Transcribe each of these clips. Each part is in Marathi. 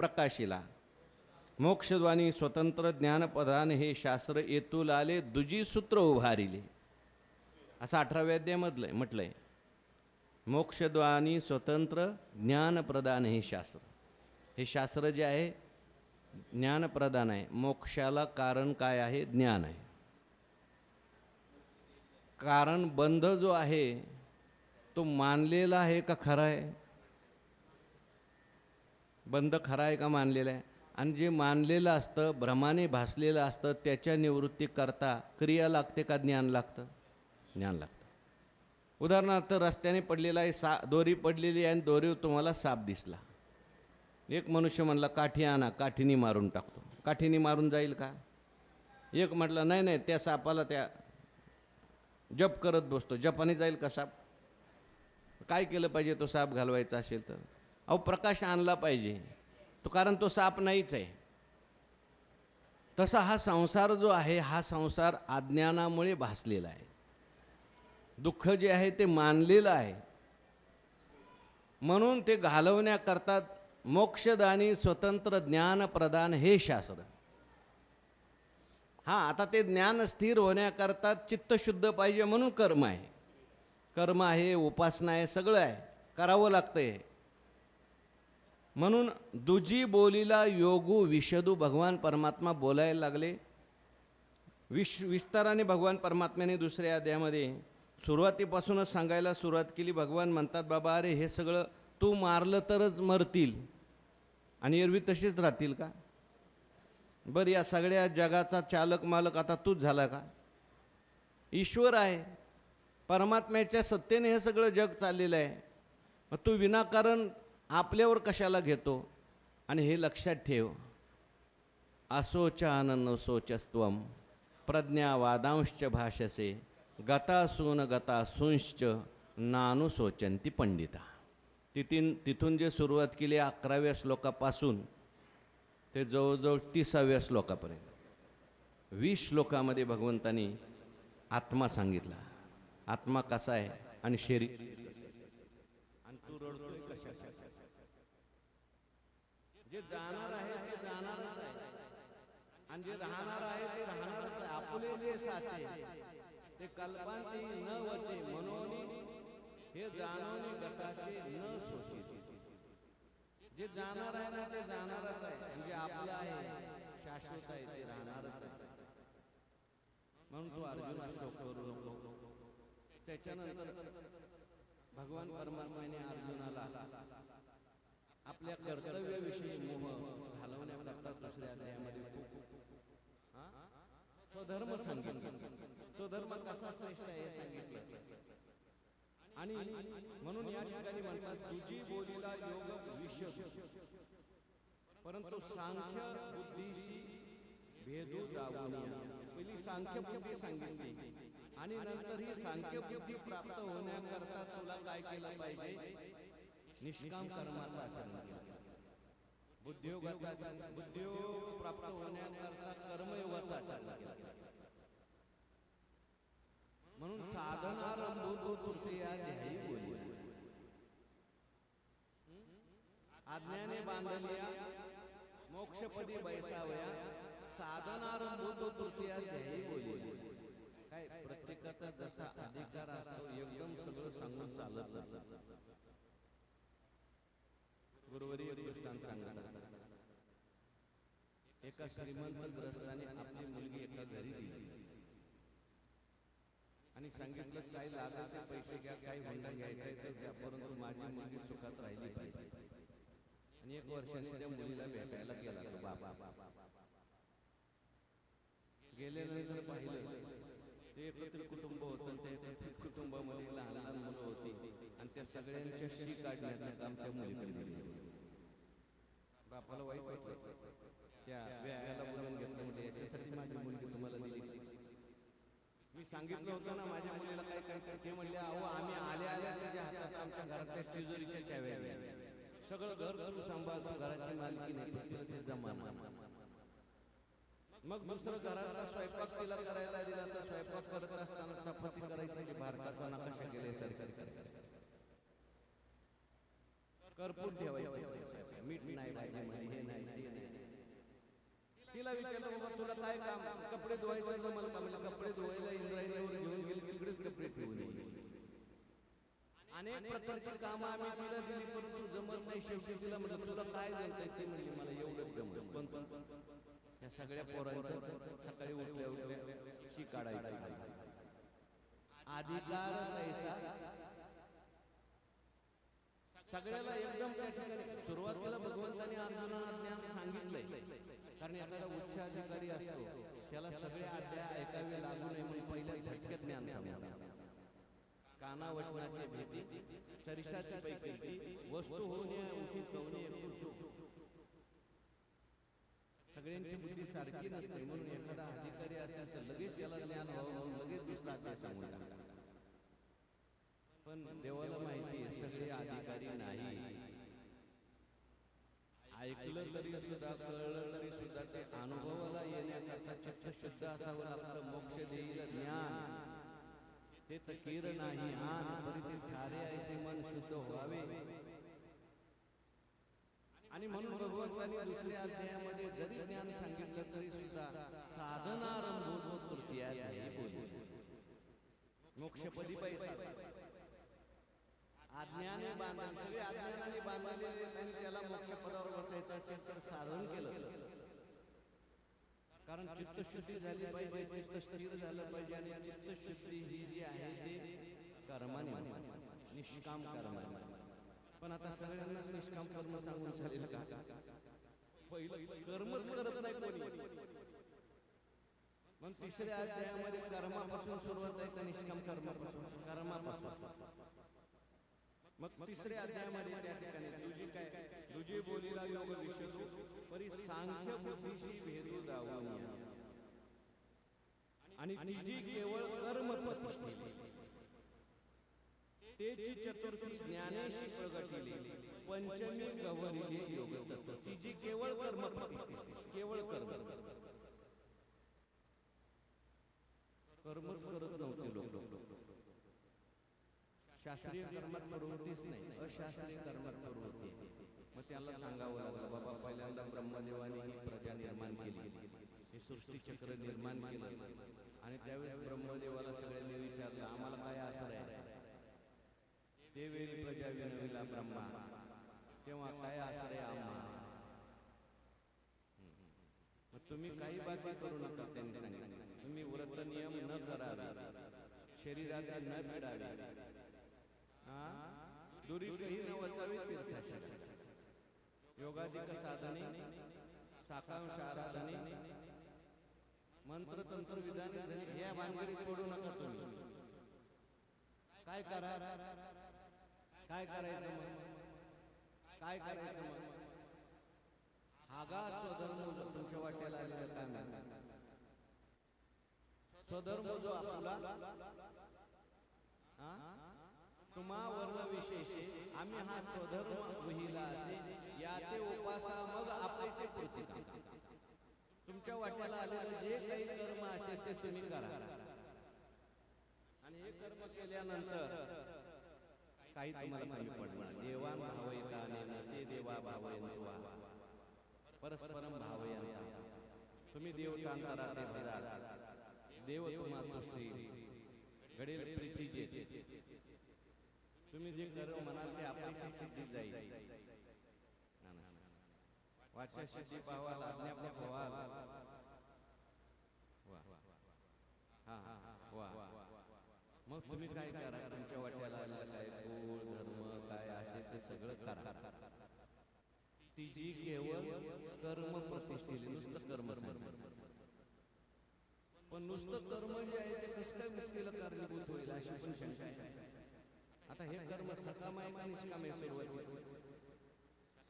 प्रकाशिला. मोक्षद्वानी स्वतंत्र ज्ञानप्रधान हे शास्त्र येतूल आले, दुजी सूत्र उभारिले, असं 18व्या अध्यायामधलं म्हटलंय. मोक्षद्वानी स्वतंत्र ज्ञानप्रदान हे शास्त्र, हे शास्त्र जे आहे ज्ञानप्रदान आहे. मोक्षाला कारण काय आहे? ज्ञान आहे. कारण बंध जो आहे तो मानलेला आहे का खरा आहे? बंध खरा आहे का मानलेला आहे? आणि जे मानलेलं असतं, भ्रमाने भासलेलं असतं, त्याच्या निवृत्ती करता क्रिया लागते का ज्ञान लागतं? ज्ञान लागतं. उदाहरणार्थ रस्त्याने पडलेला आहे, दोरी पडलेली आहे आणि दोरीवर तुम्हाला साप दिसला. एक मनुष्य म्हणला काठी आणा, काठीने मारून टाकतो. काठीने मारून जाईल का? एक म्हटलं नाही नाही, त्या सापाला त्या जप करत बसतो, जपाने जाईल का साप? काय केलं पाहिजे तो साप घालवायचा असेल तर? अहो प्रकाश आणला पाहिजे तो, कारण तो साप नाहीच आहे. तसा हा संसार जो आहे, हा संसार अज्ञानामुळे भासलेला आहे. दुःख जे आहे ते मानलेलं आहे, म्हणून ते घालवण्याकरता मोक्षदानी स्वतंत्र ज्ञान प्रदान हे शास्त्र. हां, आता ते ज्ञान स्थिर होण्याकरता चित्त शुद्ध पाहिजे, म्हणून कर्म आहे. कर्म आहे, उपासना आहे, सगळं आहे, करावं लागतंय. म्हणून दुजी बोलीला योगू विशदू भगवान परमात्मा बोलायला लागले. विस्ताराने भगवान परमात्म्याने दुसऱ्या अध्यायामध्ये सुरुवातीपासूनच सांगायला सुरुवात केली. भगवान म्हणतात, बाबा अरे हे सगळं तू मारलं तरच मरतील आणि एरवी तसेच राहतील का? बरं, या सगळ्या जगाचा चालक मालक आता तूच झाला का? ईश्वर आहे, परमात्म्याच्या सत्तेने हे सगळं जग चाललेलं आहे. मग तू विनाकारण आपल्यावर कशाला घेतो? आणि हे लक्षात ठेव, असोचानन सोचस्त्वम प्रज्ञावादांश्च भाषसे गतासून गतासूंश्च नानुशोचन्ति पंडिता. तिथून जे सुरुवात केली 11व्या श्लोकापासून ते जवळजवळ 30व्या श्लोकापर्यंत 20 श्लोकामध्ये भगवंतांनी आत्मा सांगितला. आत्मा कसा आहे आणि शरीर, आणि तू रडतोय कशासाठी? जे जाणार आहे ते जाणारच आहे, आणि जे राहणार आहे ते राहणारच आहे. आपले जे साचे ते कल्पांती न वचे, म्हणून हे जाणवणे गताचे न सोचे. जे जाणार आहे ना ते जाणारच आहे, म्हणजे आपलं आहे, शाश्वत आहे, ते राहणारच आहे. म्हणून तू अर्जुन शोक करू नको. त्याच्यानंतर भगवान परमात्म्याने अर्जुनाला आपल्या कर्तव्याविषयी मोह घालवण्याकरता दुसऱ्या अध्यायामध्ये स्वधर्म सांगितलं. स्वधर्म कसा श्रेष्ठ आहे हे सांगितलं. आणि म्हणून या ठिकाणी म्हणतात, तुझी बोलीला योग विशद, परंतु सांख्य बुद्धीशी भेदू दावनिया. पहिली सांख्य बुद्धी सांगितली, आणि नंतर ही सांख्य बुद्धी प्राप्त होण्याकरता तुला काय केलं पाहिजे? निष्काम कर्माचा आचरण केलं. बुद्धियोग प्राप्त होण्याकरता कर्मयोगाचा आचरण केला. म्हणून साधनारंभो तृतीया ध्यायी बोली, आज्ञाने बांधलिया मोक्षपदी बैसावया, साधनारंभो तृतीया ध्यायी बोली. काय प्रत्येकाचा जसा अधिकार असतो, एकदम सगळं सांगून चालत नाही. गुरुवारी दृष्टांत सांगत असतात. एका श्रीमंत ग्रस्ताने आपली मुलगी एका घरी दिली आणि सांगितलं, काही लागत ते पैसे घ्या, काही हुंडा घ्यायचा ते घ्या, परंतु माझी मुलगी सुखात राहिली पाहिजे. आणि 1 वर्षाने त्या मुलीला भेटायला गेला तो बाबा. गेल्यानंतर पाहिलं ते एकत्र कुटुंब होतं. त्या एकत्रित कुटुंबामध्ये लहान लहान मुलं होती, आणि त्या सगळ्यांच्या शी काढण्याचं काम त्या मुलीकडे दिलं. बापाला वाईट वाटलं, त्या व्यायाला बोलून घेतलं. म्हणजे याच्यासाठी माझी मुलगी तुम्हाला दिली? मी सांगितलं होतं ना माझ्या मुलीला काय काय. ते म्हणले, अहो आम्ही आल्या आल्या त्याच्या हातात आमच्या घरातल्या तिजोरीच्या चाव्या, सगळं घर तू सांभाळतो, घराची मालकी नाही, ते जमा. मग दुसरं घराचा स्वयंपाक तिला करायला दिला, तर स्वयंपाक करत असताना चपाती करायची, भारताचा नकाशा केल्यासारखं करपून ठेवायचं. मीठ नाही भाजीमध्ये, हे नाही ते नाही. तिला विचारलं बाबा तुला काय काम, कपडे धुवायचं मला काम, कपडे धुवायला इंद्रायणीवर घेऊन गेले, तिकडेच कपडे ठेवून येईल. अनेक प्रकारची कामं आम्ही तिला दिली परंतु जमत नाही. शेवटी तिला म्हटलं तुला काय जमतंय, ते म्हणली मला एवढंच जमत. पण या सगळ्या पोरांचं सकाळी उठल्या उठल्या शी काढायचं अधिकार पैसा सगळ्याला एकदम. त्या ठिकाणी सुरुवातीला भगवंतांनी अर्जुनाला ज्ञान सांगितलंय, कारण एखादा उच्च अधिकारी असतो त्याला सगळे अध्याय ऐकावे लागू नये म्हणून पहिल्या झटक्यात ज्ञान सांगितलं. काना वचनाची भीती सरिसाची पैकी वस्तू होणे उठी कवणे सगळ्यांची बुद्धी सारखी नसते. म्हणून एखादा अधिकारी असेल तर लगेच त्याला ज्ञान व्हावं म्हणून लगेच दुसरा अध्याय सांगून टाकला. पण देवाला माहिती आहे सगळे अधिकारी नाही. ऐकलं तरी सुद्धा, कळलं तरी सुद्धा ते अनुभवाला येण्याकरता चित्त शुद्ध असावं लागतं. मोक्ष देईल ज्ञान ते तकीर नाही आन, तरी ते थारे ऐसे मन शुद्ध व्हावे. आणि म्हणून भगवंतांनी दुसऱ्या अध्यायामध्ये जरी ज्ञान सांगितलं तरी सुद्धा साधनारंभो तृतीया बोलले. मोक्षपदी पैसा अज्ञाने बांधले, सगळे अज्ञानाने बांधलेले आणि त्याला मोक्षपदावर बसायचं असेल तर साधन केलं. कारण चित्तशुद्धी झाली पाहिजे, चित्त स्थिर झालं पाहिजे. आणि चित्तशुद्धी ही जी आहे ते कर्माने, निष्काम कर्माने. पण आता सगळ्यांनाच निष्काम कर्म सांगून झालेलं का? पहिलं कर्मच करत नाही कोणी. मग तिसऱ्या अध्यायामध्ये कर्मापासून सुरुवात आहे का निष्काम कर्मापासून? कर्मापासून. मग तिसऱ्या अध्यायामध्ये त्या ठिकाणी तुझी काय तुझी बोलीला योग विषयू परी सांख्य बुद्धीशी भेदू दावूनिया आणि तिची केवळ कर्म प्रतिष्ठिली तेची चतुर्थी ज्ञानेशी प्रगटिली पंचमी गवरिले योग तत्व. तिची केवळ कर्म प्रतिष्ठिली, केवळ कर्मच करत नव्हते लोक. शास्त्रीय कर्मात प्रवृत्तीच नाही, अशास्त्रीय कर्मात प्रवृत्ती. मग त्याला सांगावं लागलं बाबा पहिल्यांदा ब्रह्मदेवाने ही प्रजा निर्माण केली, हे सृष्टी चक्र निर्माण केलं. आणि त्यावेळेस ब्रह्मदेवाला सगळ्यांनी विचारलं आम्हाला काय आसरा आहे. ते वेळी प्रजा विनविला ब्रह्मा, तेव्हा काय आसरा आहे आम्हा. मग तुम्ही काही बाकी करू नका, त्यांनी सांगितलं. तुम्ही व्रत नियम न करावे, शरीरात न पिडावे, दुरीही न वचावी, तीर्थाटने, योगाधिक साधने, साकांश आराधने, मंत्र तंत्र विधाने या भानगडीत पडू नका तुम्ही. काय करा, काय करायचं मग, काय करायचं मग? हागा स्वधर्म तुमच्या वाट्याला आलेलं काम आहे. स्वधर्म जो आपला तुम्हा वर्ण विशेषे आम्ही हा स्वधर्म वहिला असे या ते उपासा मग आपैसे पूर्ती. तुमच्या वाट्याला आलेलं जे काही कर्म असेल ते तुम्ही करा. आणि हे कर्म केल्यानंतर काही तुम्हाला कमी पडणार. देवान भावयिताने ते देवा भावयंत्वा परस्परम भावयंता. तुम्ही देवतांतरा ते भजा, देव तुम्हा तुष्टी घडेल प्रीती जे. तुम्ही जे कर्म म्हणाल ते आपली सिद्धी जाईल. वाचा सिद्धी पावाल, आज्ञापक व्हाल. मग तुम्ही काय करा, तुमच्या वाट्याला आलेलं काय कुळ धर्म काय असे ते सगळं करा. तिची केवळ कर्म प्रतिष्ठिली, नुसतं कर्म सांगितलं. पण नुसतं कर्म जे आहे ते कसं काय मुक्तीला कारणीभूत होईल अशी पण शंका आहे. आता हे कर्म सकाम आहे का निष्काम आहे? सुरुवात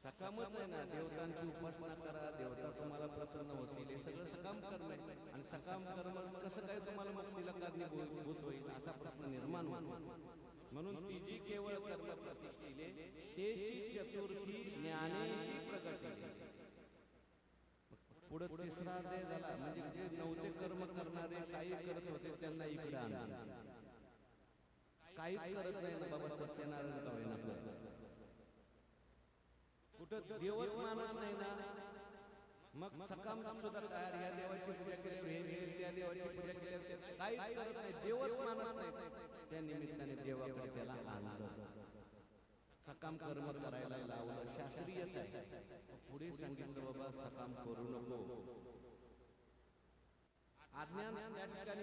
सकामच आहे ना. देवतांची उपासना करा, देवता तुम्हाला प्रसन्न होतील, हे सगळं सकाम कर्म आहे. आणि सकाम कर्म कसं काय तुम्हाला मुक्तीला कारणीभूत होईल असा प्रश्न निर्माण होतो. म्हणून तिची केवळ कर्म प्रतिष्ठिले तेची चतुर्थी ज्ञानेशी प्रगटिले. पुढे तिसरा अध्याय झाला, म्हणजे जे नवते कर्म करणारे काही करत होते त्यांना इकडे आणा. काहीच करत नाही ना बाबा, सत्यनारायण का होईना कुठं देवच मानत नाही ना, मग सकाम सुद्धा तयार, ह्या देवाची पूजा केल्यावर हे मिळेल, त्या देवाची पूजा केल्यावर काहीच करत नाही, देवच मानत नाही. त्या निमित्ताने देवाकडे त्याला आणलं, सकाम कर्म करायला लावलं, शास्त्रीयच आहे. पुढे सांगितलं बाबा सकाम करू नको, अज्ञान त्या ठिकाणी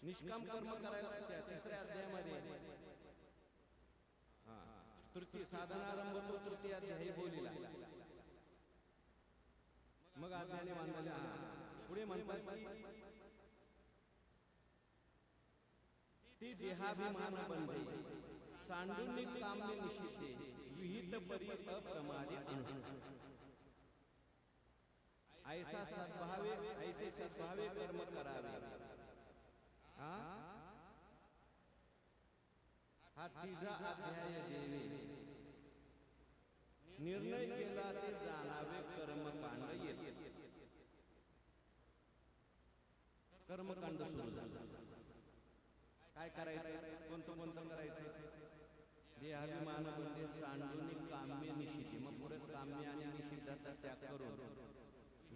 निष्काम कर्म करायला. त्या तिसऱ्या अध्यायामध्ये तृतीय साधनारंभ तो तृतीय अध्याय बोलिला. मग अध्यायाने मानलेला पुढे म्हणतात ती देहाभिमान बंधे सांडून काम्य निषिद्धे विहित परी अप्रमादे अनुष्ठान. ऐसा सद्भावे ऐसे सद्भावे कर्म करावे. हा तिजा अध्याय देवे निर्णय केला ते जाणावे कर्मकांड येते. कर्मकांड सुरू झालं. काय करायचं, कोणतं करायचं? देहाभिमान बंधे सांडून काम्य निषिद्ध. मग पुढे काम्य आणि निषिद्धाचा त्याग करून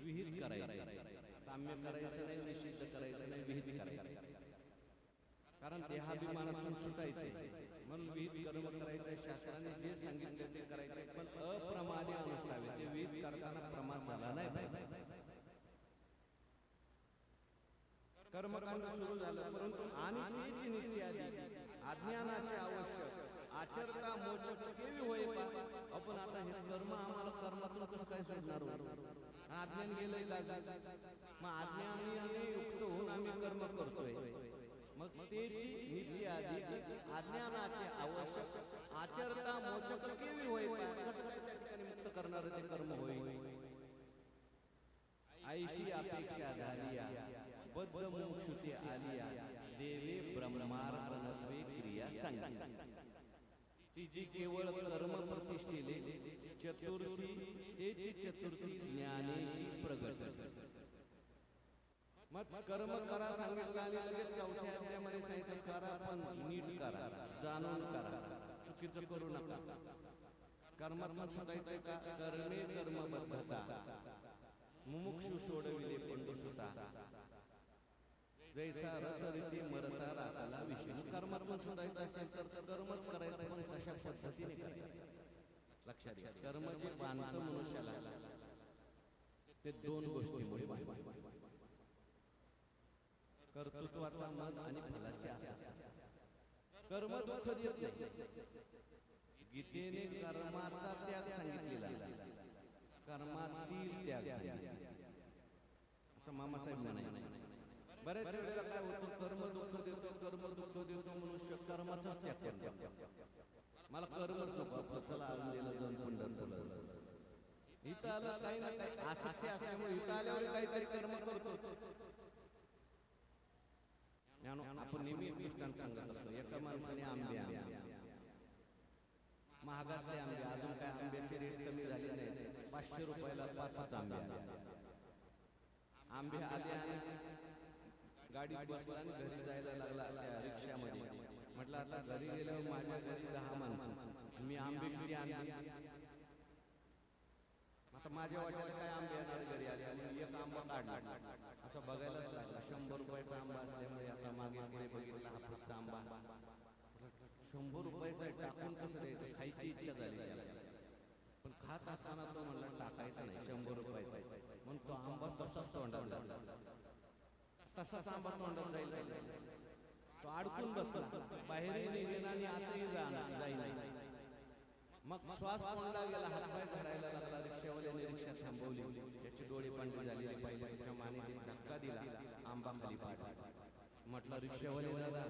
विहित करायचं. काम्य करायचं नाही, निषिद्ध करायचं नाही, विहित करायचं. कारण देहाभिमानातून सुटायचे म्हणून विहित कर्म करायचे. शास्त्राने जे सांगितले ते करायचे, पण अप्रमादे अनुष्ठावे. ते विहित करताना प्रमाद झाला नाही पाहिजे. कर्मकांड सुरू झालं, परंतु आणि तीच नीती आली अज्ञानाचे आवश्यक आचरता मोचक केवी होय. आपण आता हे कर्म आम्हाला कर्मातून कसं काय सुटणार? अज्ञान गेलंय का? मग अज्ञानाने युक्त होऊन आम्ही कर्म करतोय. मग त्याची नीती आली अज्ञानाचे आवश्यक आचरता मोचक केवी होय. कसं काय त्या ठिकाणी मुक्त करणार ते कर्म होय? ऐशी अपेक्षा झालिया बद्ध मोक्षुते आलिया देवे ब्रह्मार्पणत्वे क्रिया सांगितली. ती जी केवळ कर्म प्रतिष्ठिले चतुर्थी तेची चतुर्थी ज्ञानेशी प्रगट. मग कर्म करा सांगितलं आणि लगेच चौथ्या अध्यायामध्ये सांगितलं करा, पण नीट करा, जाणून करा, चुकीचं करू नका. कर्मात सुटायचंय का? कर्मे कर्मबद्धता मुमुक्षु सोडविले पंडुसुता जैसा रस रीती मरता राखाला विषय. कर्मातून सुटायचं असेल तर कर्मच करायचं, पण कशा पद्धतीने करायचं लक्षात घ्या. कर्म जे बांधतं मनुष्याला ते दोन गोष्टीमुळे बांधतं: कर्तृत्वाचा मद आणि फलाची आशा. कर्म दुःख देत नाही. गीतेने कर्माचा त्याग सांगितलेला, कर्मातील त्याग असं मामासाहेब म्हणायचे. बऱ्याच वेळेला काय होतं, कर्म दुःख देतो मनुष्य कर्माचा त्याग करतो. मला कर्मच नको, चला आलं दिलं दोन पंढरपूरला. इथं आलं काही ना काही आसक्ती असल्यामुळे इथं आल्यावर काहीतरी कर्म करतो. आपण नेहमी दृष्टांत सांगत असतो. एका माणसाने आंबे आणले, महागातले आंबे, अजून काय आंब्याचे रेट कमी झाले नाही, 500 रुपयाला 5 आंबे आले आणि गाडीत बसला आणि घरी जायला लागला त्या रिक्षामध्ये. म्हटलं आता घरी गेल्यावर माझ्या घरी 10 माणसं, मी आंबे किती आणले? आता माझ्या वाट्याला काय आंबे येणार? घरी आले आणि एक आंबा काढला. असं बघायलाच लागला. 100 रुपयाचा आंबा असल्यामुळे असा मागे पुढे बघितला, हापूसचा आंबा 100 रुपयाचा टाकून कसं द्यायचं? खायची इच्छा झाली, पण खात असताना तो म्हणला टाकायचा नाही, 100 रुपयाचा. म्हणून तो आंबा तसाच तोंडात लागला. तसाच आंबा तोंडात जाईल, तो अडकून बसला, बाहेरही निघेना आणि आतही जाईना. मग श्वास कोंडला गेला, हातपाय धरायला लागला. रिक्षावाल्याने रिक्षा थांबवली, त्याचे डोळे पांढरे झालेले पाहिले, त्याच्या मानेने धक्का दिला, आंबा खाली पडला. म्हटलं रिक्षावाले दादा,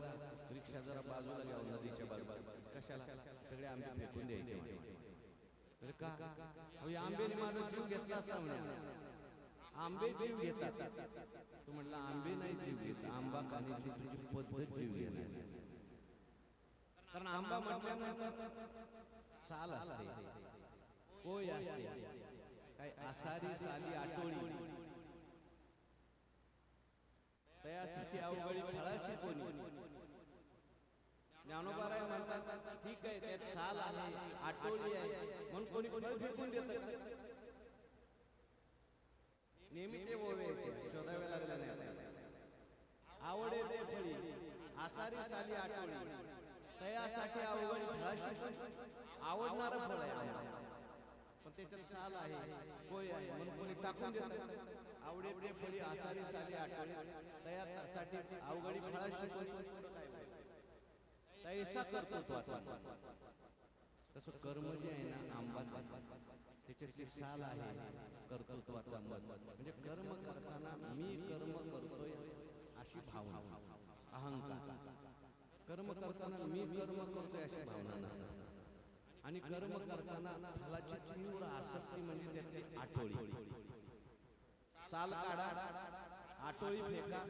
रिक्षा जरा बाजूला घ्यावं, नदीच्या बाजूला. कशाला? सगळे आंबे फेकून द्यायचे. तर का? आंबेने माझा जीव घेतला असता म्हणे. आंबे जीव घेतात. तो म्हटला आंबे नाही जीव घेत, आंबा खाण्याची तुझी पद्धत जीव घेणार. कारण आंबा म्हटल्यानंतर साल असते, कोय असते, काय आसारी साली आटोळी, तयासाठी अवघडी फळाशी कोणी. ज्ञानोबाराय म्हणतात ठीक आहे त्यात साल आहे आटोळी आहे म्हणून कोणी फळ फेकून देतं का? नेहमी ते ओवे शोधावे लागले नाही आपल्याला. आवडे ते फळी आसारी साली आटोळी तयासाठी अवघड फळाशी आवडणारं फळ आहे पण त्याच्यात साल आहे कोय आहे म्हणून कोणी टाकून देतं. आवडे ते फळी आसारी साली आटोळी तयासाठी अवघडी फळाशी तैसा कर्तृत्वाचा. तसं कर्म जे आहे ना आंबाचा त्याच्याची साल आहे कर्तृत्वाचा मत म्हणजे कर्म करताना मी कर्म करतोय अशी भावना अहंकार. कर्म करताना मी कर्म करतोय अशी भावना नसते आणि कर्म करताना फलाची तीव्र आसक्ती म्हणजे त्यातली आठवडी. साल काढा आठवडी फेका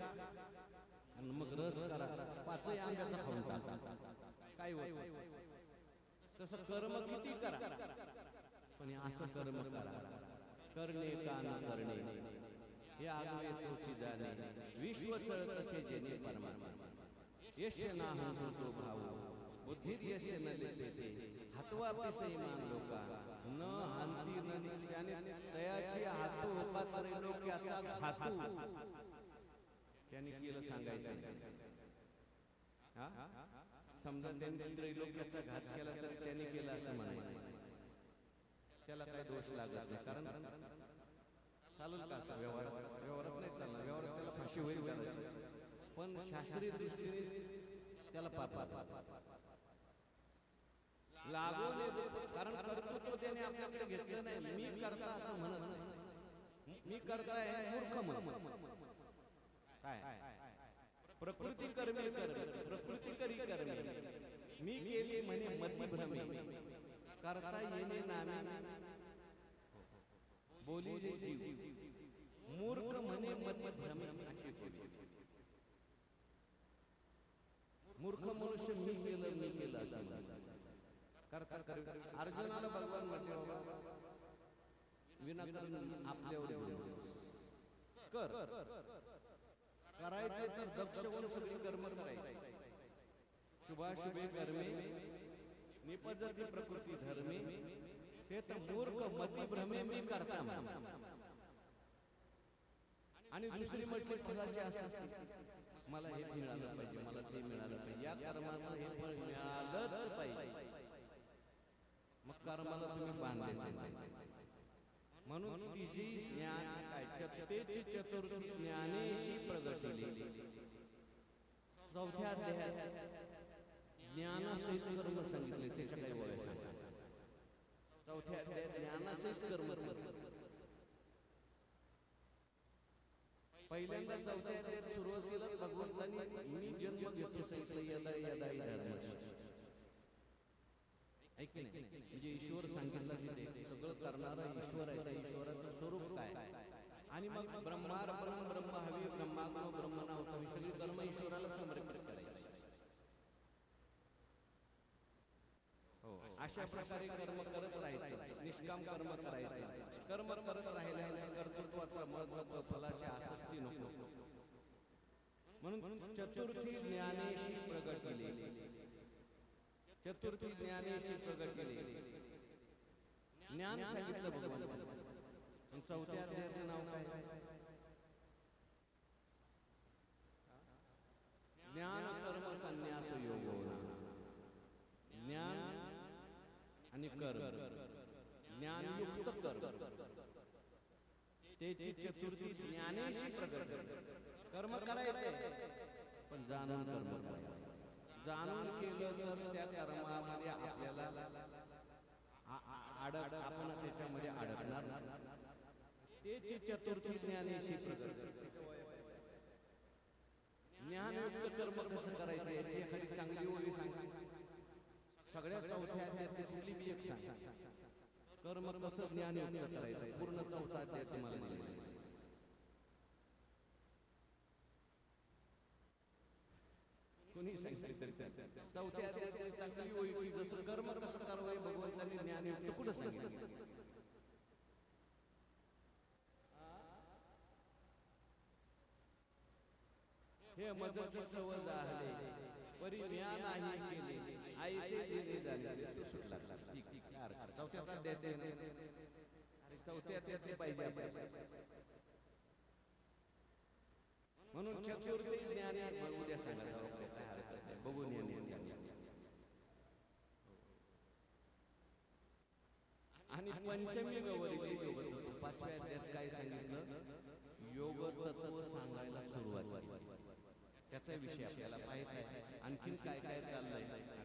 आणि मग रस करा पाचही आंब्याचा खाऊन टाका काय होत. तसं कर्म किती करा पण असं कर्म करा करणे का न करणे हे आगवे तोची जाणे विश्व चळतसे जेणे परमात्मा. यश ना तो भाऊ बुद्धीत यश न लिहिते हातवा पिसे मान लोका न हांती न त्याने तयाची हातू होता तरी लोक याचा घातू त्यांनी केलं सांगायचं. समजा त्यांनी त्रैलोक्याचा घात केला तर त्यांनी केला असं म्हणायचं त्याला काय दोष लागत नाही कारण चालून का असं व्यवहारात नाही चालणार. व्यवहारात त्याला फाशी होईल पण शास्त्रीय दृष्टीने त्याला पाप लागू कारण कर्तृत्व त्याने आपल्याकडे घेतलं नाही. मी करता असं म्हणत नाही. मी करताय मूर्ख म्हणत काय प्रकृती कर्मे कर्मे प्रकृती करी कर्मे मी केली म्हणे मती भ्रमे करता येणे नामे बोलिले जीव मूर्ख म्हणे मती भ्रमे अशी बोली. मूर्ख मनुष्य मी केलं असं करता अर्जुनाला भगवान म्हटले बाबा विनाकारण आपल्यावर कर करायचे तर दक्ष होऊन सगळी कर्म करायची. शुभाशुभे कर्मे निपजती प्रकृती धर्मे हे तर मूर्ख मती भ्रमे मी करता. आणि दुसरी म्हटली फळाची असं मला हे मिळालं पाहिजे मला ते मिळालं पाहिजे या कर्माचं हे फळ मिळालंच पाहिजे मग कर्माला तुम्ही बांधले. म्हणून तिची ज्ञान काय चतुर्थी ज्ञानेशी प्रगटली. चौथ्या अध्यायात ज्ञानासहित कर्म सांगितले त्याच्या काही वयाचा. चौथ्या अध्यायात ज्ञानासहित कर्म सांगितले. पहिल्यांदा चौथ्या अध्यायात सुरुवातीला भगवंतांनी मी जन्म घेतो सांगितलं यदा यदा धर्म ऐकले म्हणजे ईश्वर सांगितलं तिथे सगळं करणारा ईश्वर आहे त्या ईश्वराचं स्वरूप काय आणि मग ब्रह्मार्पण ब्रह्म हवी ब्रह्माग्नो ब्रह्मनाव ही सगळी कर्म ईश्वराला समर्पित करायची. हो अशा प्रकारे कर्म करत राहायचं निष्काम कर्म करायचं. कर्म करत राहिल्याने कर्तृत्वाचा महत्त्व फलाची आसक्ती नको. म्हणून चतुर्थी ज्ञानेशी प्रगटली. चतुर्थी ज्ञानेशी प्रगट केले ज्ञान सांगितलं भगवान. चौथ्या अध्यायाचं नाव काय ज्ञान कर्म संन्यास योग. ज्ञान आणि कर्म ज्ञानयुक्त कर्म त्याची चतुर्थी ज्ञानेशी प्रगट. कर्म करायचे पण जाणून कर्म करायचं. जाणून केलं तर त्या कर्मामध्ये आपल्याला आपण त्याच्यामध्ये अडकणार. त्याची चतुर्थी ज्ञानेशी प्रगट. ज्ञानयुक्त कर्म कसं करायचं याची एखादी चांगली ओळी सांग. सगळ्या चौथ्या अध्यायातली मी एक सांग कर्म कसं ज्ञानयुक्त करायचं पूर्ण चौथा अध्याय तुम्हाला दिलेला. कोणी सांगितलं चौथ्या अध्यायात चांगली ओळी जसं कर्म कसं करावं भगवंतांनी ज्ञानयुक्त कुठं सांगितलं. हे मजसी सव झाले परी म्या नाही केले आईसे दिले झाले तो सुटला. चौथ्या देते चौथ्यात येते पाहिजे आपल्याला. म्हणून चतुर्थी ज्ञानी उद्या सांगा काय हरकत नाही, बघून येणे. आणि पंचमी गौरी योग 5व्या अध्यायात काय सांगितलं? योग तत्व सांगायला सुरुवात केली. त्याचा विषय आपल्याला पाहायचा आहे. आणखीन काय काय चाललंय,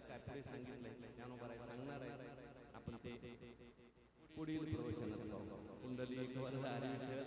काय पुढे सांगितलंय त्यानुसार सांगणार आहे आपण. ते पुढील प्रवचनात पाहू. कुंडली